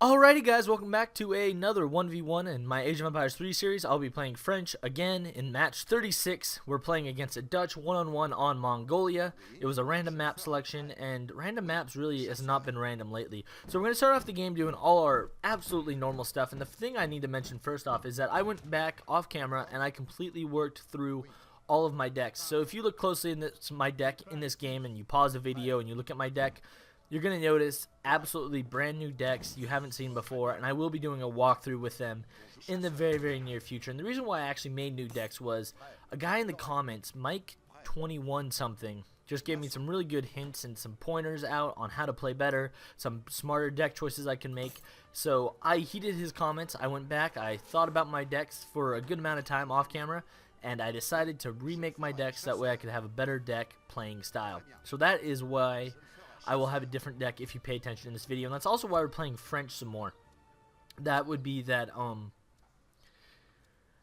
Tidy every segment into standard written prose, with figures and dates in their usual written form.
Alrighty guys, welcome back to another 1v1 in my Age of Empires 3 series. I'll be playing French again in match 36. We're playing against a Dutch one-on-one on Mongolia. It was a random map selection, and random maps really has not been random lately. So we're going to start off the game doing all our absolutely normal stuff, and the thing I need to mention first off is that I went back off camera and I completely worked through all of my decks. So if you look closely in my deck in this game and you pause the video and you look at my deck, you're going to notice absolutely brand new decks you haven't seen before, and I will be doing a walkthrough with them in the very, very near future. And the reason why I actually made new decks was a guy in the comments, Mike21 something, just gave me some really good hints and some pointers out on how to play better, some smarter deck choices I can make. So I heeded his comments. I went back, I thought about my decks for a good amount of time off camera, and I decided to remake my decks that way I could have a better deck playing style. So that is why I will have a different deck if you pay attention in this video, and that's also why we're playing French some more. That would be that,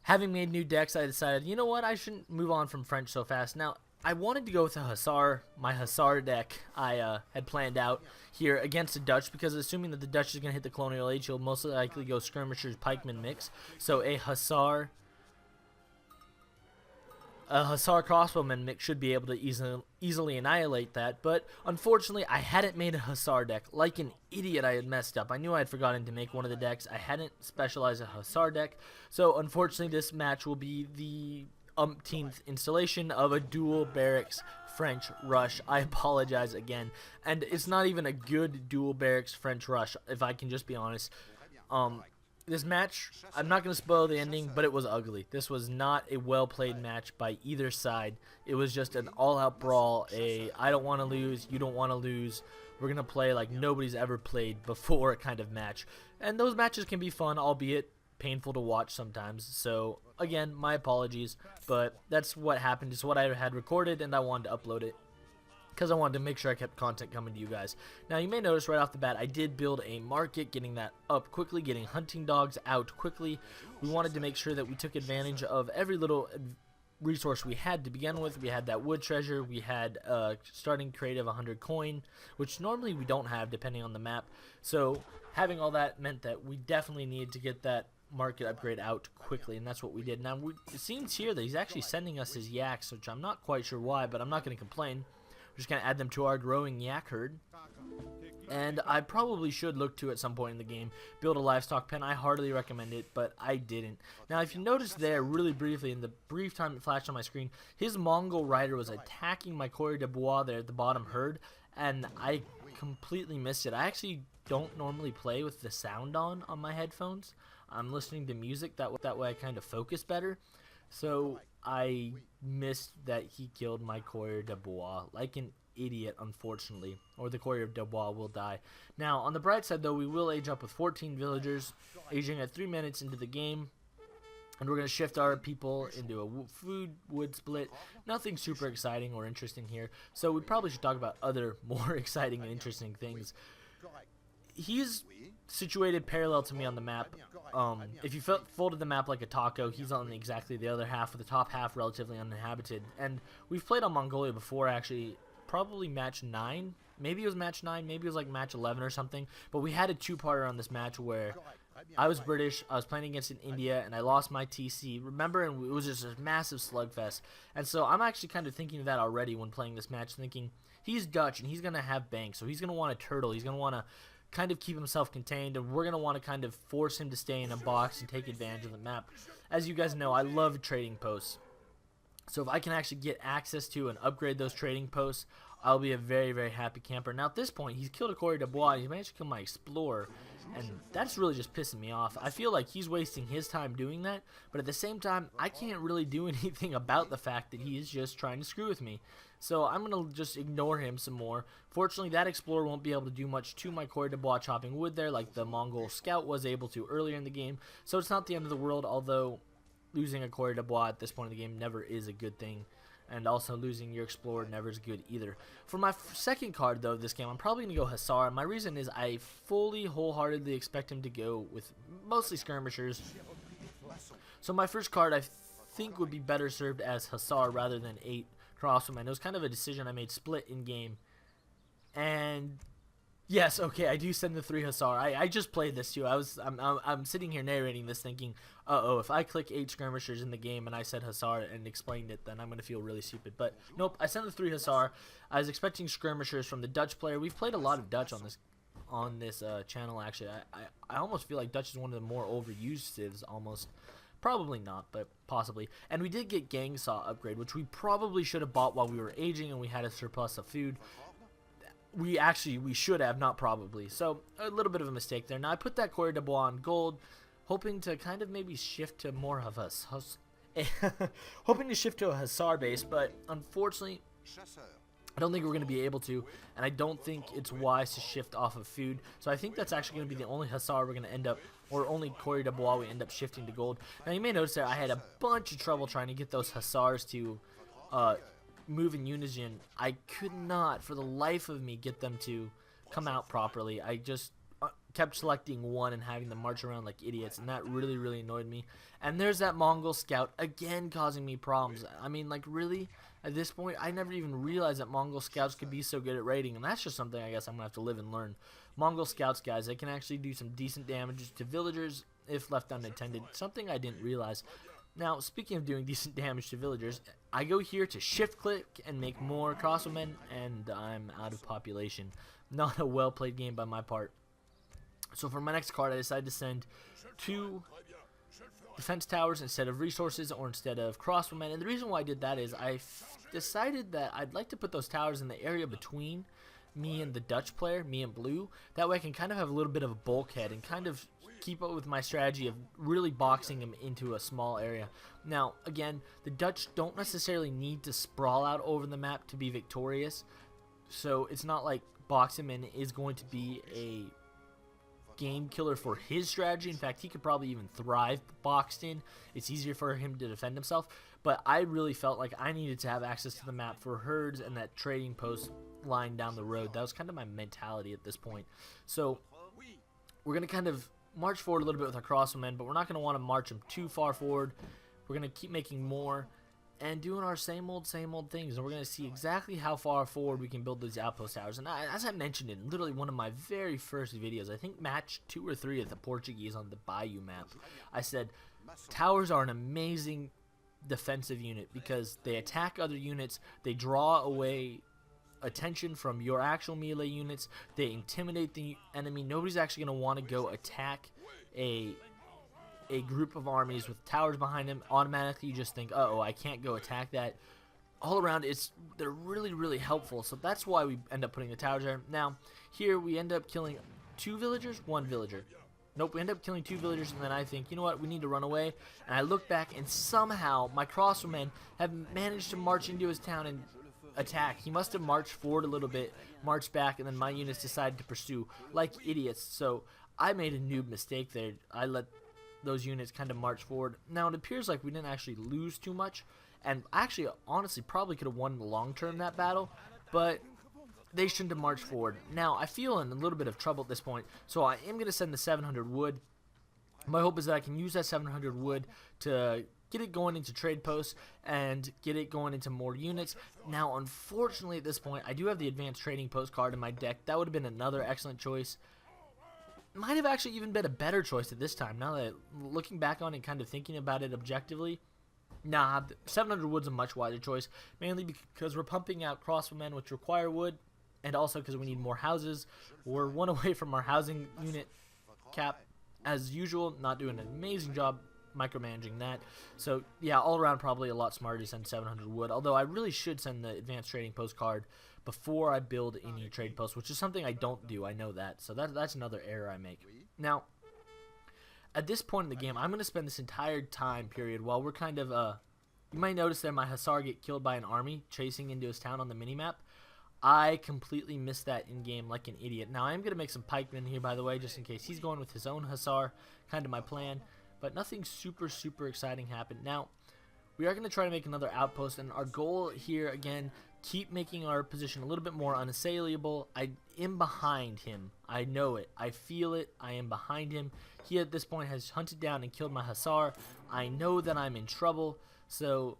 having made new decks, I decided, you know what, I shouldn't move on from French so fast. Now, I wanted to go with a Hussar, my Hussar deck I had planned out here against the Dutch, because assuming that the Dutch is going to hit the Colonial Age, he'll most likely go Skirmishers, Pikemen mix. So a Hussar crossbowman mix should be able to easily annihilate that, but unfortunately I hadn't made a Hussar deck. Like an idiot, I had messed up. I knew I had forgotten to make one of the decks. I hadn't specialized a Hussar deck, so unfortunately this match will be the umpteenth installation of a dual barracks French rush. I apologize again, and it's not even a good dual barracks French rush, if I can just be honest. This match, I'm not going to spoil the ending, but it was ugly. This was not a well-played match by either side. It was just an all-out brawl, I don't want to lose, you don't want to lose, we're going to play like nobody's ever played before kind of match. And those matches can be fun, albeit painful to watch sometimes. So, again, my apologies, but that's what happened. It's what I had recorded, and I wanted to upload it, because I wanted to make sure I kept content coming to you guys. Now, you may notice right off the bat, I did build a market, getting that up quickly, getting hunting dogs out quickly. We wanted to make sure that we took advantage of every little resource we had to begin with. We had that wood treasure, we had starting creative 100 coin, which normally we don't have depending on the map. So having all that meant that we definitely needed to get that market upgrade out quickly, and that's what we did. Now, it seems here that he's actually sending us his yaks, which I'm not quite sure why, but I'm not going to complain. We're just going to add them to our growing yak herd. And I probably should look to at some point in the game build a livestock pen. I heartily recommend it, but I didn't. Now, if you notice there, really briefly, in the brief time it flashed on my screen, his Mongol rider was attacking my Courrier de Bois there at the bottom herd, and I completely missed it. I actually don't normally play with the sound on my headphones. I'm listening to music, that way I kind of focus better. So I missed that he killed my Courrier de Bois like an idiot, unfortunately, or the Courrier de Bois will die. Now, on the bright side, though, we will age up with 14 villagers, aging at 3 minutes into the game, and we're going to shift our people into a food wood split. Nothing super exciting or interesting here, so we probably should talk about other more exciting and interesting things. He's situated parallel to me on the map. If you folded the map like a taco, he's on exactly the other half, with the top half relatively uninhabited. And we've played on Mongolia before, actually, probably match 9. Maybe it was match 9, maybe it was like match 11 or something. But we had a two-parter on this match where I was British, I was playing against India, and I lost my TC. Remember, and it was just a massive slugfest. And so I'm actually kind of thinking of that already when playing this match, thinking he's Dutch and he's going to have banks, so he's going to want a turtle, he's going to want to kind of keep himself contained, and we're going to want to kind of force him to stay in a box and take advantage of the map. As you guys know, I love trading posts. So if I can actually get access to and upgrade those trading posts, I'll be a very, very happy camper. Now at this point, he's killed a Courrier de Bois, he managed to kill my Explorer, and that's really just pissing me off. I feel like he's wasting his time doing that, but at the same time, I can't really do anything about the fact that he is just trying to screw with me. So I'm going to just ignore him some more. Fortunately, that Explorer won't be able to do much to my Courrier de Bois chopping wood there, like the Mongol Scout was able to earlier in the game. So it's not the end of the world, although losing a Courrier de Bois at this point in the game never is a good thing. And also losing your Explorer never is good either. For my second card, though, this game, I'm probably going to go Hussar. My reason is I fully, wholeheartedly expect him to go with mostly Skirmishers. So my first card, I think, would be better served as Hussar rather than 8 Crossbowmen. It was kind of a decision I made split in game. And Yes, okay, I do send the 3 Hussar. I just played this too. I'm sitting here narrating this thinking, uh-oh, if I click 8 skirmishers in the game and I said Hussar and explained it, then I'm going to feel really stupid. But nope, I sent the 3 Hussar. I was expecting skirmishers from the Dutch player. We've played a lot of Dutch on this channel, actually. I almost feel like Dutch is one of the more overused civs, almost. Probably not, but possibly. And we did get Gang Saw upgrade, which we probably should have bought while we were aging and we had a surplus of food. We should have, not probably. So, a little bit of a mistake there. Now, I put that Coeur de Bois on gold, hoping to kind of maybe shift to more of us. Hoping to shift to a Hussar base, but unfortunately, I don't think we're going to be able to, and I don't think it's wise to shift off of food. So I think that's actually going to be the only Hussar we're going to end up, or only Coeur de Bois we end up shifting to gold. Now, you may notice that I had a bunch of trouble trying to get those Hussars to move in unison. I could not, for the life of me, get them to come out properly. I just kept selecting one and having them march around like idiots, and that really, really annoyed me. And there's that Mongol scout again causing me problems. I mean, like, really? At this point, I never even realized that Mongol scouts could be so good at raiding, and that's just something I guess I'm going to have to live and learn. Mongol scouts, guys, they can actually do some decent damage to villagers if left unattended, something I didn't realize. Now, speaking of doing decent damage to villagers, I go here to shift-click and make more crossbowmen, and I'm out of population. Not a well-played game by my part. So for my next card, I decided to send 2 defense towers instead of resources or instead of crossbowmen. And the reason why I did that is I decided that I'd like to put those towers in the area between me and the Dutch player, me and Blue. That way I can kind of have a little bit of a bulkhead and kind of keep up with my strategy of really boxing him into a small area. Now, again, the Dutch don't necessarily need to sprawl out over the map to be victorious. So it's not like box him in is going to be a game killer for his strategy. In fact, he could probably even thrive boxed in. It's easier for him to defend himself. But I really felt like I needed to have access to the map for herds and that trading post line down the road. That was kind of my mentality at this point. So we're going to kind of march forward a little bit with our crossbowmen, but we're not going to want to march them too far forward. We're going to keep making more and doing our same old things, and we're going to see exactly how far forward we can build these outpost towers. And as I mentioned in literally one of my very first videos, I think match 2 or 3 of the Portuguese on the Bayou map, I said towers are an amazing defensive unit because they attack other units, they draw away attention from your actual melee units, they intimidate the enemy. Nobody's actually going to want to go attack a group of armies with towers behind them. Automatically you just think, uh-oh, I can't go attack that. All around, they're really, really helpful, so that's why we end up putting the towers there. Now, here we end up killing 2 villagers, 1 villager. Nope, we end up killing 2 villagers, and then I think, you know what, we need to run away. And I look back, and somehow my crossbowmen have managed to march into his town and attack. He must have marched forward a little bit, marched back, and then my units decided to pursue like idiots. So I made a noob mistake there. I let those units kind of march forward. Now, it appears like we didn't actually lose too much, and actually, honestly, probably could have won in the long term that battle, but they shouldn't have marched forward. Now, I feel in a little bit of trouble at this point, so I am going to send the 700 wood. My hope is that I can use that 700 wood to get it going into trade posts and get it going into more units. Now, unfortunately, at this point, I do have the advanced trading post card in my deck. That would have been another excellent choice. Might have actually even been a better choice at this time. Now that looking back on it and kind of thinking about it objectively, nah, 700 wood's a much wiser choice, mainly because we're pumping out crossbowmen which require wood, and also because we need more houses. We're 1 away from our housing unit cap, as usual, not doing an amazing job micromanaging that. So yeah, all around probably a lot smarter to send 700 wood, although I really should send the advanced trading post card before I build any trade posts, which is something I don't do. I know that. So that's another error I make. Now, at this point in the game, I'm going to spend this entire time period while we're kind of, you might notice there my Hussar get killed by an army chasing into his town on the minimap. I completely missed that in-game like an idiot. Now, I'm going to make some pikemen here, by the way, just in case he's going with his own Hussar, kind of my plan. But nothing super, super exciting happened. Now, we are going to try to make another outpost, and our goal here, again, keep making our position a little bit more unassailable. I am behind him. I know it. I feel it. I am behind him. He, at this point, has hunted down and killed my Hussar. I know that I'm in trouble, so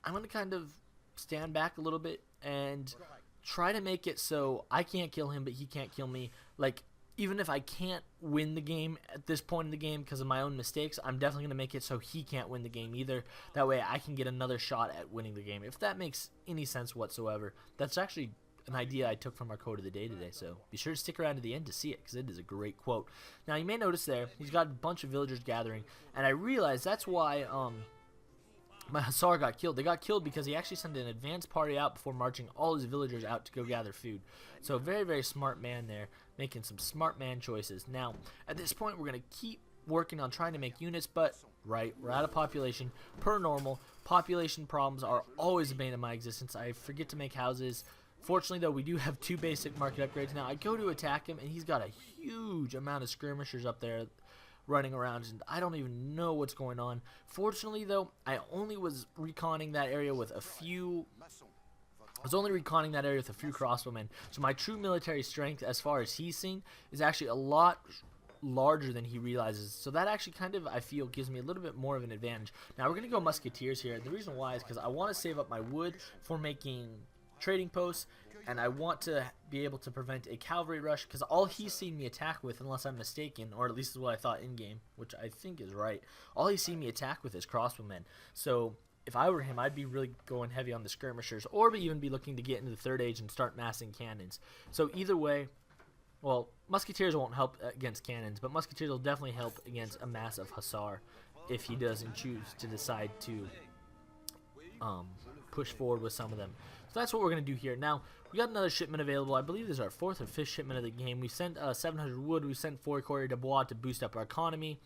I'm going to kind of stand back a little bit and try to make it so I can't kill him, but he can't kill me. Like, even if I can't win the game at this point in the game because of my own mistakes, I'm definitely going to make it so he can't win the game either. That way I can get another shot at winning the game, if that makes any sense whatsoever. That's actually an idea I took from our quote of the day today, so be sure to stick around to the end to see it, because it is a great quote. Now, you may notice there, he's got a bunch of villagers gathering, and I realized that's why my Hussar got killed. They got killed because he actually sent an advance party out before marching all his villagers out to go gather food. So very, very smart man there, making some smart man choices. Now, at this point, we're going to keep working on trying to make units, but right, we're out of population. Per normal, population problems are always a bane of my existence. I forget to make houses. Fortunately, though, we do have 2 basic market upgrades. Now, I go to attack him, and he's got a huge amount of skirmishers up there running around, and I don't even know what's going on. Fortunately, though, I only was reconning that area with a few crossbowmen. So my true military strength, as far as he's seen, is actually a lot larger than he realizes. So that actually kind of, I feel, gives me a little bit more of an advantage. Now, we're going to go musketeers here, and the reason why is because I want to save up my wood for making trading posts, and I want to be able to prevent a cavalry rush, because all he's seen me attack with, unless I'm mistaken, or at least is what I thought in game, which I think is right, all he's seen me attack with is crossbowmen. So if I were him, I'd be really going heavy on the skirmishers, or even be looking to get into the 3rd age and start massing cannons. So either way, well, musketeers won't help against cannons, but musketeers will definitely help against a mass of hussar if he doesn't choose to decide to push forward with some of them. So that's what we're going to do here. Now, we got another shipment available. I believe this is our 4th or 5th shipment of the game. We sent 700 wood. We sent 4 courrier de bois to boost up our economy.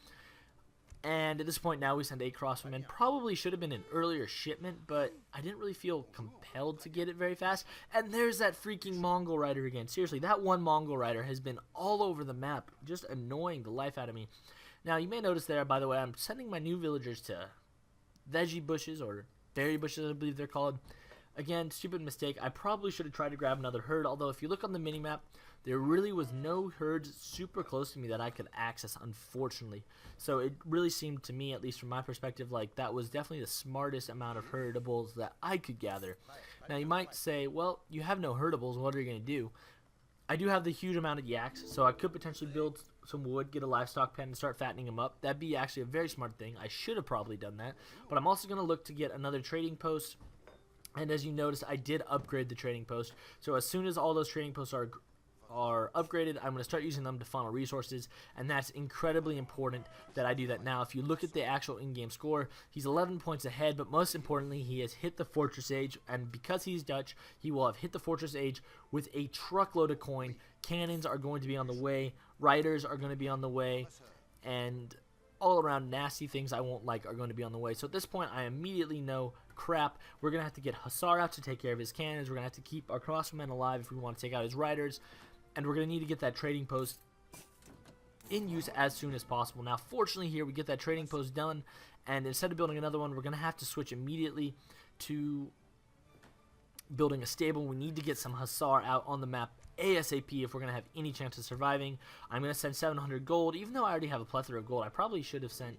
And at this point now, we send 8 crossbowmen. Probably should have been an earlier shipment, but I didn't really feel compelled to get it very fast. And there's that freaking Mongol rider again. Seriously, that one Mongol rider has been all over the map, just annoying the life out of me. Now, you may notice there, by the way, I'm sending my new villagers to veggie bushes, or berry bushes, I believe they're called. Again, stupid mistake. I probably should have tried to grab another herd, although if you look on the minimap, there really was no herds super close to me that I could access, unfortunately. So it really seemed to me, at least from my perspective, like that was definitely the smartest amount of herdables that I could gather. Now, you might say, well, you have no herdables, what are you going to do? I do have the huge amount of yaks, so I could potentially build some wood, get a livestock pen, and start fattening them up. That'd be actually a very smart thing. I should have probably done that. But I'm also going to look to get another trading post. And as you notice, I did upgrade the trading post. So as soon as all those trading posts are upgraded, I'm going to start using them to funnel resources, and that's incredibly important that I do that now. If you look at the actual in-game score, he's 11 points ahead, but most importantly, he has hit the Fortress Age, and because he's Dutch, he will have hit the Fortress Age with a truckload of coin. Cannons are going to be on the way, riders are going to be on the way, and all around nasty things I won't like are going to be on the way. So at this point, I immediately know, crap, we're going to have to get Hussar out to take care of his cannons. We're going to have to keep our crossbowmen alive if we want to take out his riders. And we're going to need to get that trading post in use as soon as possible. Now, fortunately here, we get that trading post done. And instead of building another one, we're going to have to switch immediately to building a stable. We need to get some Hussar out on the map ASAP if we're going to have any chance of surviving. I'm going to send 700 gold. Even though I already have a plethora of gold, I probably should have sent...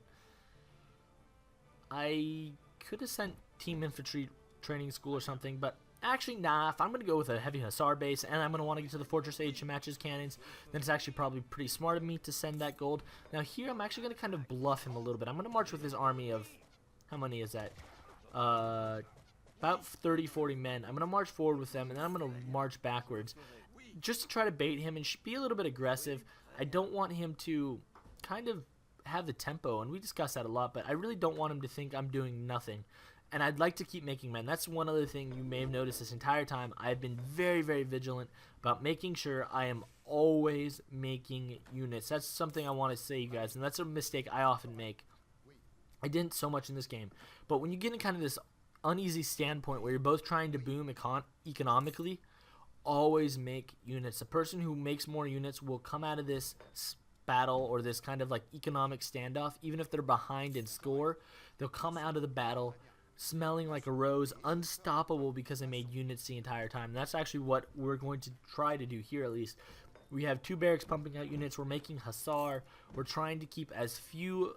I could have sent Team Infantry Training School or something, but actually, nah. If I'm going to go with a heavy Hussar base and I'm going to want to get to the Fortress Age to match his cannons, then it's actually probably pretty smart of me to send that gold. Now here, I'm actually going to kind of bluff him a little bit. I'm going to march with his army of... How many is that? About 30, 40 men. I'm going to march forward with them, and then I'm going to march backwards, just to try to bait him and be a little bit aggressive. I don't want him to kind of have the tempo, and we discussed that a lot, but I really don't want him to think I'm doing nothing. And I'd like to keep making men. That's one other thing you may have noticed this entire time. I've been very, very vigilant about making sure I am always making units. That's something I want to say, you guys, and that's a mistake I often make. I didn't so much in this game, but when you get in kind of this uneasy standpoint where you're both trying to boom economically, always make units. The person who makes more units will come out of this battle or this kind of like economic standoff, even if they're behind in score, they'll come out of the battle smelling like a rose, unstoppable because they made units the entire time. And that's actually what we're going to try to do here, at least. We have 2 barracks pumping out units. We're making Hussar. We're trying to keep as few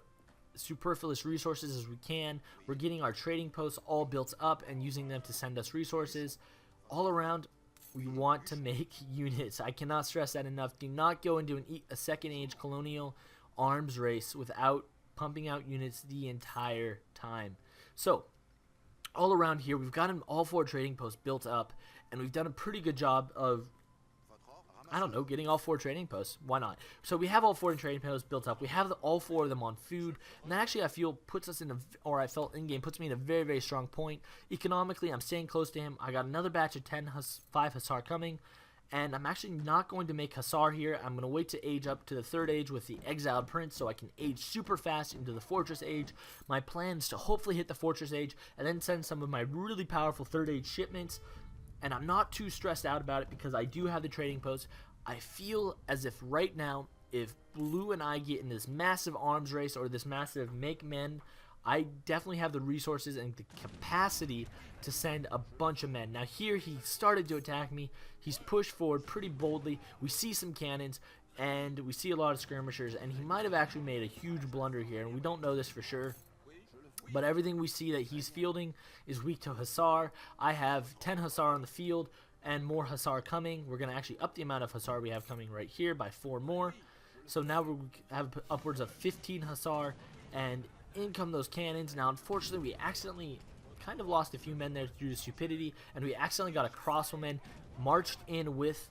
superfluous resources as we can. We're getting our trading posts all built up and using them to send us resources. All around, we want to make units. I cannot stress that enough. Do not go into a second age colonial arms race without pumping out units the entire time. So all around here, we've gotten all 4 trading posts built up, and we've done a pretty good job of, I don't know, getting all 4 trading posts. Why not? So we have all 4 trading posts built up. We have all 4 of them on food, and that actually I feel puts us in a, or I felt in game puts me in a very, very strong point. Economically, I'm staying close to him. I got another batch of 5 Hussar coming, and I'm actually not going to make Hussar here. I'm going to wait to age up to the 3rd age with the Exiled Prince so I can age super fast into the Fortress age. My plan is to hopefully hit the Fortress age and then send some of my really powerful 3rd age shipments. And I'm not too stressed out about it because I do have the trading post. I feel as if right now, if Blue and I get in this massive arms race or this massive make men, I definitely have the resources and the capacity to send a bunch of men. Now here he started to attack me. He's pushed forward pretty boldly. We see some cannons and we see a lot of skirmishers, and he might have actually made a huge blunder here, and we don't know this for sure. But everything we see that he's fielding is weak to Hussar. I have 10 Hussar on the field and more Hussar coming. We're going to actually up the amount of Hussar we have coming right here by 4 more. So now we have upwards of 15 Hussar, and in come those cannons. Now unfortunately we accidentally kind of lost a few men there due to stupidity, and we accidentally got a crossbowman marched in with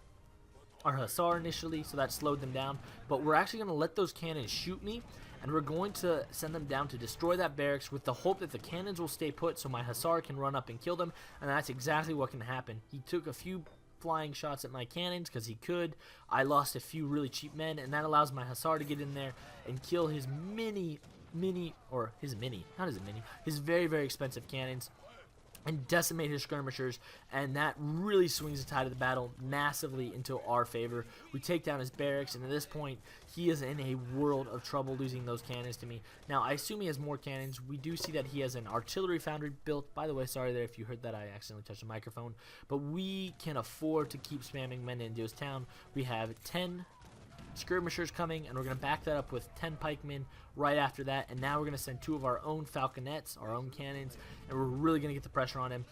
our Hussar initially, so that slowed them down. But we're actually going to let those cannons shoot me, and we're going to send them down to destroy that barracks with the hope that the cannons will stay put so my Hussar can run up and kill them, and that's exactly what can happen. He took a few flying shots at my cannons because he could. I lost a few really cheap men, and that allows my Hussar to get in there and kill his his very, very expensive cannons and decimate his skirmishers, and that really swings the tide of the battle massively into our favor. We take down his barracks, and at this point he is in a world of trouble losing those cannons to me. Now I assume he has more cannons. We do see that he has an artillery foundry built. By the way, sorry there if you heard that I accidentally touched the microphone, but we can afford to keep spamming men into his town. We have 10 skirmishers coming, and we're going to back that up with 10 pikemen right after that, and now we're going to send 2 of our own falconets, our own cannons, and we're really going to get the pressure on him.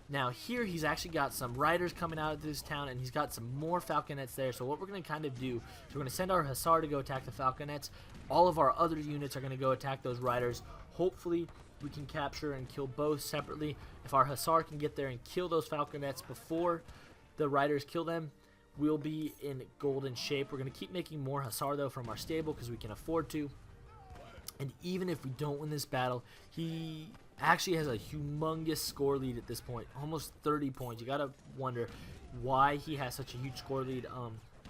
Now here he's actually got some riders coming out of this town, and he's got some more falconets there. So what we're going to kind of do is we're going to send our Hussar to go attack the falconets. All of our other units are going to go attack those riders. Hopefully we can capture and kill both separately. If our Hussar can get there and kill those falconets before the riders kill them, we'll be in golden shape. We're going to keep making more Hussar though from our stable because we can afford to. And even if we don't win this battle, he actually has a humongous score lead at this point, almost 30 points. You gotta wonder why he has such a huge score lead.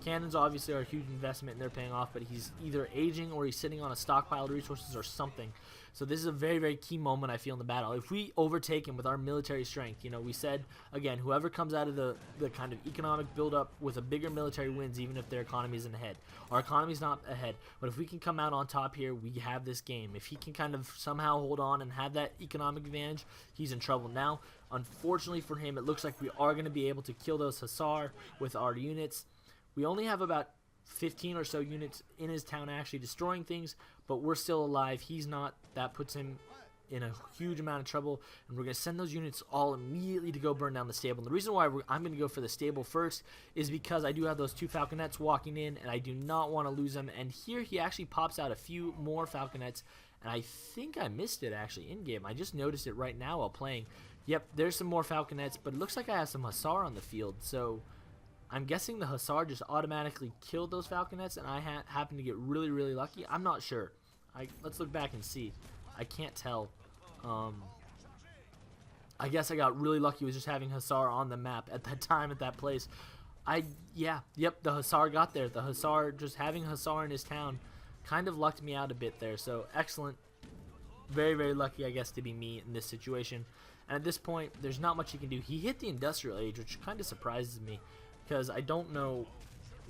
Cannons obviously are a huge investment and they're paying off, but he's either aging or he's sitting on a stockpile of resources or something. So this is a very, very key moment I feel in the battle. If we overtake him with our military strength, you know, we said, again, whoever comes out of the kind of economic buildup with a bigger military wins, even if their economy isn't ahead. Our economy's not ahead, but if we can come out on top here, we have this game. If he can kind of somehow hold on and have that economic advantage, he's in trouble. Now, unfortunately for him, it looks like we are going to be able to kill those Hussar with our units. We only have about 15 or so units in his town actually destroying things, but we're still alive. He's not. That puts him in a huge amount of trouble, and we're going to send those units all immediately to go burn down the stable. And the reason why I'm going to go for the stable first is because I do have those 2 falconets walking in, and I do not want to lose them. And here he actually pops out a few more falconets, and I think I missed it actually in-game. I just noticed it right now while playing. Yep, there's some more falconets, but it looks like I have some Hussar on the field, so I'm guessing the Hussar just automatically killed those falconets, and I happened to get really, really lucky. I'm not sure. Let's look back and see. I can't tell. I guess I got really lucky with just having Hussar on the map at that time, at that place. Yep, the Hussar got there. The Hussar, just having Hussar in his town kind of lucked me out a bit there. So excellent. Very, very lucky, I guess, to be me in this situation. And at this point, there's not much he can do. He hit the industrial age, which kind of surprises me, because I don't know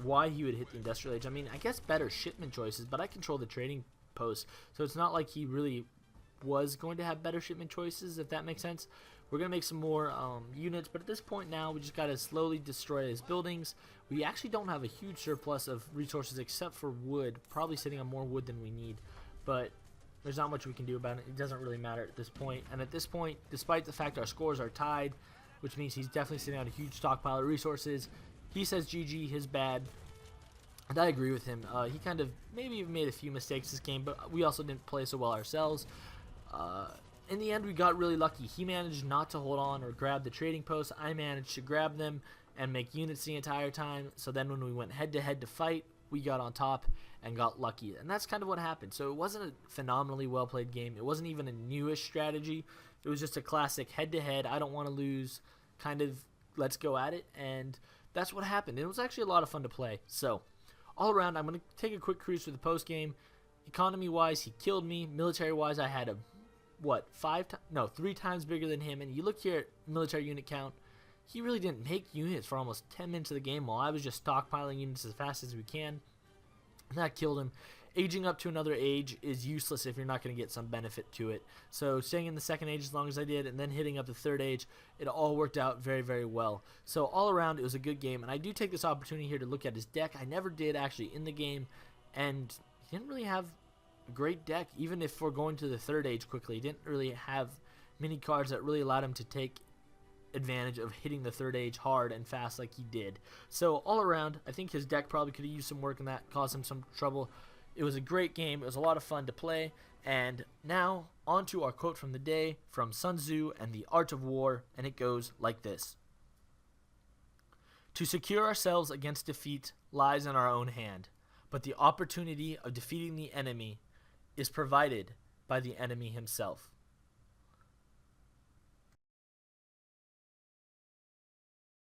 why he would hit the industrial age. I mean, I guess better shipment choices, but I control the trading post, so it's not like he really was going to have better shipment choices, if that makes sense. We're going to make some more units, but at this point now, we just got to slowly destroy his buildings. We actually don't have a huge surplus of resources except for wood, probably sitting on more wood than we need, but there's not much we can do about it. It doesn't really matter at this point. And at this point, despite the fact our scores are tied, which means he's definitely sitting on a huge stockpile of resources. He says GG, his bad. And I agree with him. He kind of maybe made a few mistakes this game, but we also didn't play so well ourselves. In the end, we got really lucky. He managed not to hold on or grab the trading posts. I managed to grab them and make units the entire time. So then when we went head-to-head to fight, we got on top and got lucky. And that's kind of what happened. So it wasn't a phenomenally well-played game. It wasn't even a newish strategy. It was just a classic head-to-head, I don't want to lose, kind of let's go at it. And that's what happened. It was actually a lot of fun to play. So all around, I'm going to take a quick cruise through the post-game. Economy-wise, he killed me. Military-wise, I had a, 3 times bigger than him. And you look here at military unit count, he really didn't make units for almost 10 minutes of the game while I was just stockpiling units as fast as we can. And that killed him. Aging up to another age is useless if you're not going to get some benefit to it. So staying in the second age as long as I did and then hitting up the third age, it all worked out very, very well. So all around, it was a good game. And I do take this opportunity here to look at his deck. I never did actually in the game. And he didn't really have a great deck, even if we're going to the third age quickly. He didn't really have many cards that really allowed him to take advantage of hitting the third age hard and fast like he did. So all around, I think his deck probably could have used some work in that, caused him some trouble. It was a great game. It was a lot of fun to play. And now on to our quote from the day from Sun Tzu and the Art of War, and it goes like this: "To secure ourselves against defeat lies in our own hand, but the opportunity of defeating the enemy is provided by the enemy himself."